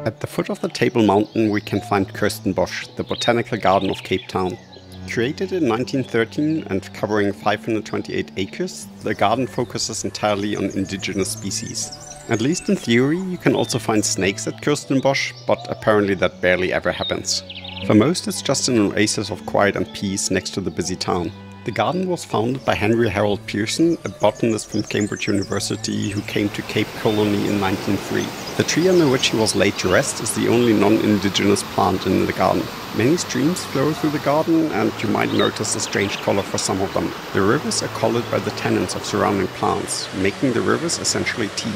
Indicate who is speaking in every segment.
Speaker 1: At the foot of the Table Mountain we can find Kirstenbosch, the Botanical Garden of Cape Town. Created in 1913 and covering 528 acres, the garden focuses entirely on indigenous species. At least in theory, you can also find snakes at Kirstenbosch, but apparently that barely ever happens. For most, it's just an oasis of quiet and peace next to the busy town. The garden was founded by Henry Harold Pearson, a botanist from Cambridge University who came to Cape Colony in 1903. The tree under which he was laid to rest is the only non-indigenous plant in the garden. Many streams flow through the garden, and you might notice a strange color for some of them. The rivers are colored by the tannins of surrounding plants, making the rivers essentially tea.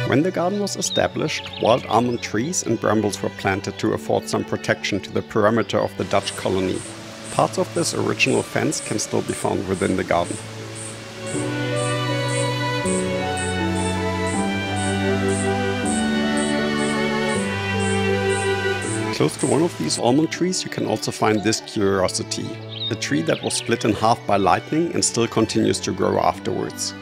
Speaker 1: When the garden was established, wild almond trees and brambles were planted to afford some protection to the perimeter of the Dutch colony. Parts of this original fence can still be found within the garden. Close to one of these almond trees you can also find this curiosity, a tree that was split in half by lightning and still continues to grow afterwards.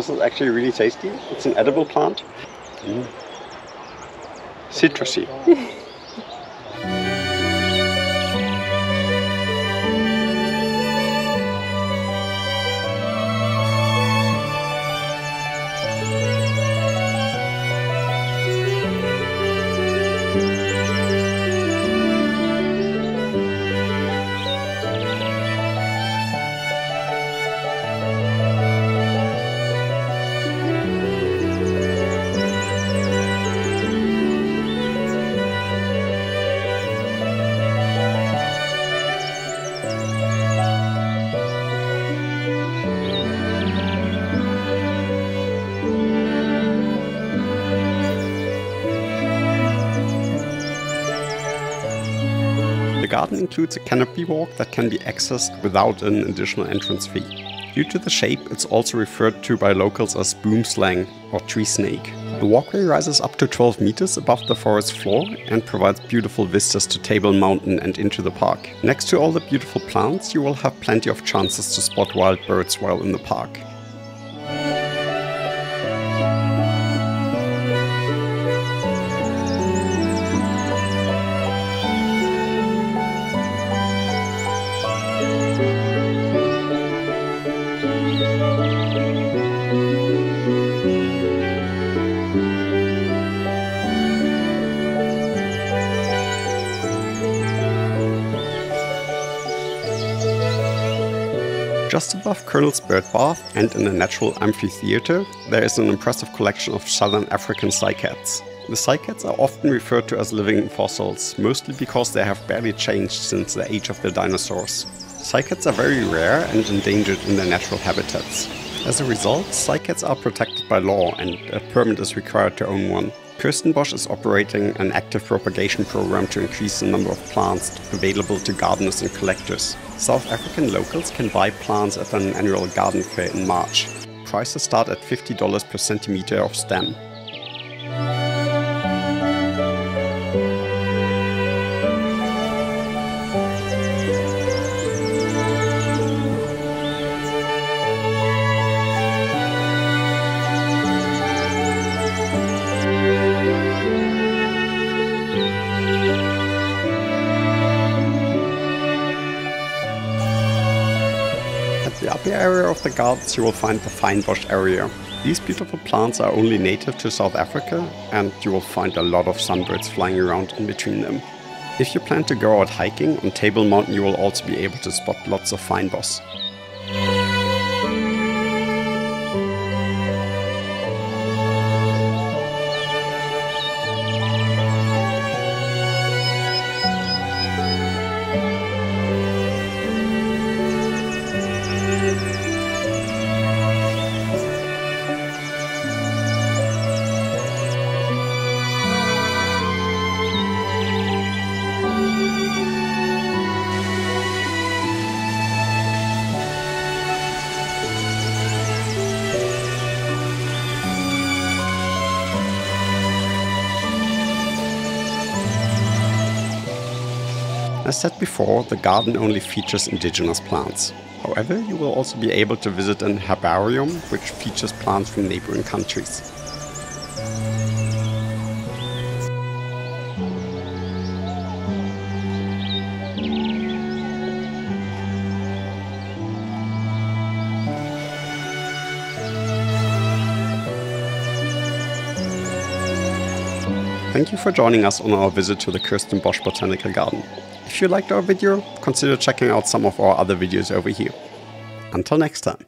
Speaker 1: This is actually really tasty. It's an edible plant. Citrusy. The garden includes a Canopy Walk that can be accessed without an additional entrance fee. Due to the shape, it's also referred to by locals as boom slang or tree snake. The walkway rises up to 12 meters above the forest floor and provides beautiful vistas to Table Mountain and into the park. Next to all the beautiful plants, you will have plenty of chances to spot wild birds while in the park. Just above Colonel's Bird Bath and in a natural amphitheater, there is an impressive collection of southern African cycads. The cycads are often referred to as living fossils, mostly because they have barely changed since the age of the dinosaurs. Cycads are very rare and endangered in their natural habitats. As a result, cycads are protected by law and a permit is required to own one. Kirstenbosch is operating an active propagation program to increase the number of plants available to gardeners and collectors. South African locals can buy plants at an annual garden fair in March. Prices start at $50 per centimeter of stem. the upper area of the gardens you will find the fynbos area. These beautiful plants are only native to South Africa, and you will find a lot of sunbirds flying around in between them. If you plan to go out hiking, on Table Mountain you will also be able to spot lots of fynbos. As said before, the garden only features indigenous plants. However, you will also be able to visit an herbarium, which features plants from neighboring countries. Thank you for joining us on our visit to the Kirstenbosch Botanical Garden. If you liked our video, consider checking out some of our other videos over here. Until next time.